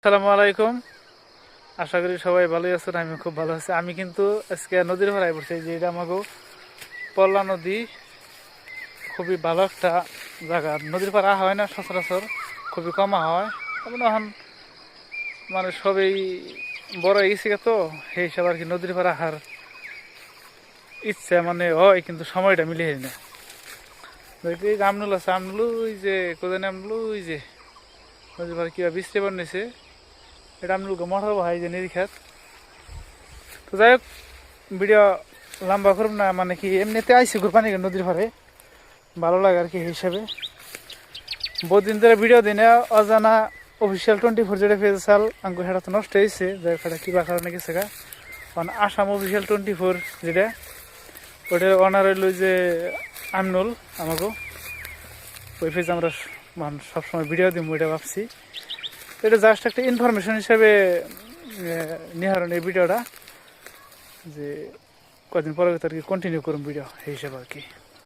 আসসালামু আলাইকুম। আশা করি সবাই ভালোই আছেন। আমি খুব ভালো আছি। আমি কিন্তু আজকে নদীর পাড়ায় পড়ছি, যে এটা আমাকে পল্লা নদী। খুবই ভালো একটা জায়গা। নদীর পাড়া হয় না সচরাচর, খুবই কমা হয়। তবে এখন মানে সবই বড় হয়ে গেছে তো, সেই হিসাবে আর কি নদীর পাড়া আসার ইচ্ছা মানে হয়, কিন্তু সময়টা মিলিয়ে না। দেখি আমনুল আছে, আমনুল ওই যে কোথায় আমনুল ওই যে নদীর পাড়া কিবা বৃষ্টি বানিয়েছে, এটা আমনুলকে মঠার ভাই যে নিরিখাত। তো যাই হোক, ভিডিও লম্বা করব না, মানে কি এমনিতে আইসি ঘুরপানি নদীর পাড়ে, ভালো লাগে আর কি হিসাবে। বহুদিন ধরে ভিডিও দিই না, অজানা অফিসিয়াল 24 যেটা পেজ চাল আঙ্কু সেটা তো নষ্ট হয়েছে, যাই সেটা কিবা কারণে গেছে গা। কারণ আসাম অফিসিয়াল 24 যেটা, ওটার অনার হইল যে আমনুল আমাকে। ওই পেজ আমরা সবসময় ভিডিও দিব ওইটা ভাবছি। এটা জাস্ট একটা ইনফরমেশন হিসাবে নিহারণ এই ভিডিওটা, যে কদিন পরে আর কি কন্টিনিউ করুন ভিডিও এই হিসাবে আর কি।